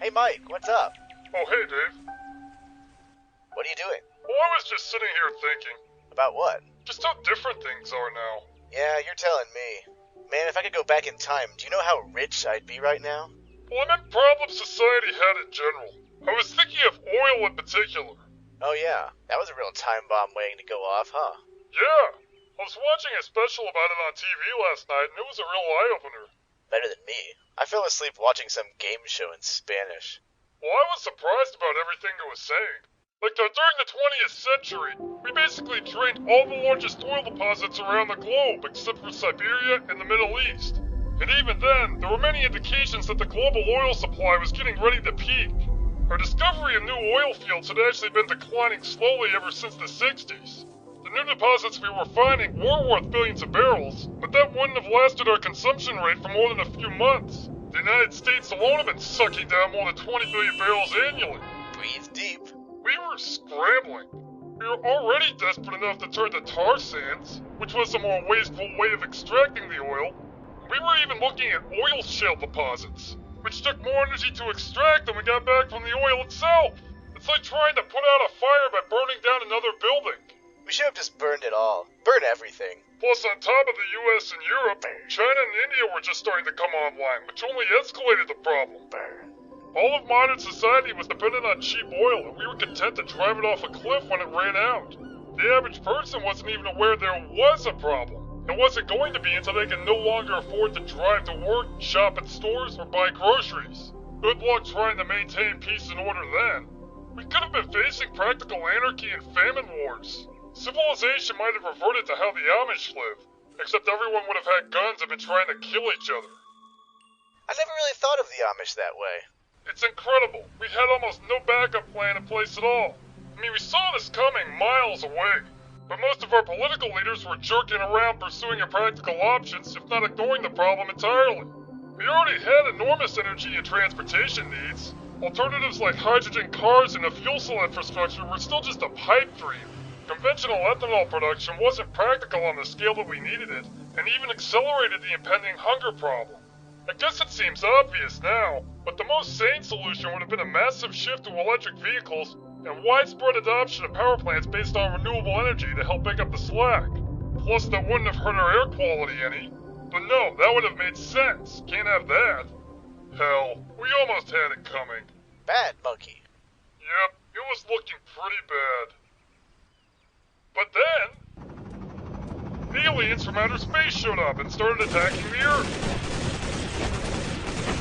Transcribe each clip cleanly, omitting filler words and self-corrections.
Hey Mike, what's up? Oh, hey Dave. What are you doing? Well, I was just sitting here thinking. About what? Just how different things are now. Yeah, you're telling me. Man, if I could go back in time, do you know how rich I'd be right now? Well, I meant problems society had in general. I was thinking of oil in particular. Oh yeah, that was a real time bomb waiting to go off, huh? Yeah. I was watching a special about it on TV last night, and it was a real eye-opener. Better than me. I fell asleep watching some game show in Spanish. Well, I was surprised about everything it was saying. Like, during the 20th century, we basically drained all the largest oil deposits around the globe, except for Siberia and the Middle East. And even then, there were many indications that the global oil supply was getting ready to peak. Our discovery of new oil fields had actually been declining slowly ever since the 60s. The new deposits we were finding were worth billions of barrels, but that wouldn't have lasted our consumption rate for more than a few months. The United States alone had been sucking down more than 20 billion barrels annually. Breathe deep. We were scrambling. We were already desperate enough to turn to tar sands, which was a more wasteful way of extracting the oil. We were even looking at oil shale deposits, which took more energy to extract than we got back from the oil itself. It's like trying to put out a fire by burning down another building. We should have just burned it all. Burn everything. Plus, on top of the US and Europe, China and India were just starting to come online, which only escalated the problem. Burn. All of modern society was dependent on cheap oil, and we were content to drive it off a cliff when it ran out. The average person wasn't even aware there was a problem. It wasn't going to be until they could no longer afford to drive to work, shop at stores, or buy groceries. Good luck trying to maintain peace and order then. We could have been facing practical anarchy and famine wars. Civilization might have reverted to how the Amish live, except everyone would have had guns and been trying to kill each other. I never really thought of the Amish that way. It's incredible. We had almost no backup plan in place at all. I mean, we saw this coming miles away. But most of our political leaders were jerking around pursuing practical options, if not ignoring the problem entirely. We already had enormous energy and transportation needs. Alternatives like hydrogen cars and a fuel cell infrastructure were still just a pipe dream. Conventional ethanol production wasn't practical on the scale that we needed it, and even accelerated the impending hunger problem. I guess it seems obvious now, but the most sane solution would have been a massive shift to electric vehicles and widespread adoption of power plants based on renewable energy to help make up the slack. Plus, that wouldn't have hurt our air quality any. But no, that would have made sense. Can't have that. Hell, we almost had it coming. Bad monkey. Yep, it was looking pretty bad. But then, aliens from outer space showed up and started attacking the Earth.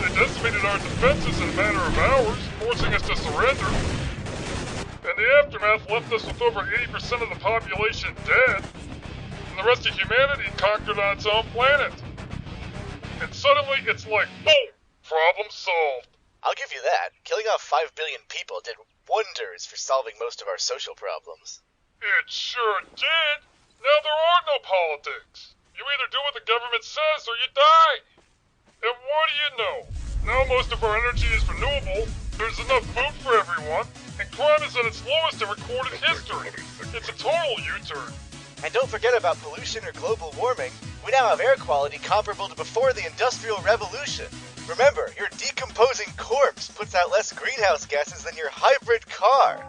They decimated our defenses in a matter of hours, forcing us to surrender. And the aftermath left us with over 80% of the population dead, and the rest of humanity conquered on its own planet. And suddenly it's like, boom! Problem solved. I'll give you that. Killing off 5 billion people did wonders for solving most of our social problems. It sure did. Now there are no politics. You either do what the government says or you die. And what do you know? Now most of our energy is renewable, there's enough food for everyone, and crime is at its lowest in recorded history. It's a total U-turn. And don't forget about pollution or global warming. We now have air quality comparable to before the Industrial Revolution. Remember, your decomposing corpse puts out less greenhouse gases than your hybrid car.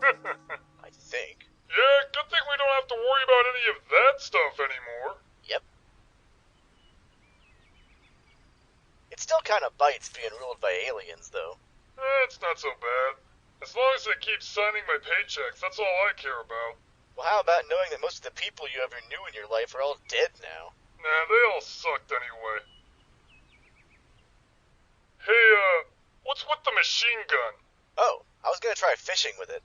I think. Yeah, good thing we don't have to worry about any of that stuff anymore. Yep. It still kind of bites being ruled by aliens, though. It's not so bad. As long as they keep signing my paychecks, that's all I care about. Well, how about knowing that most of the people you ever knew in your life are all dead now? Nah, they all sucked anyway. Hey, what's with the machine gun? Oh, I was gonna try fishing with it.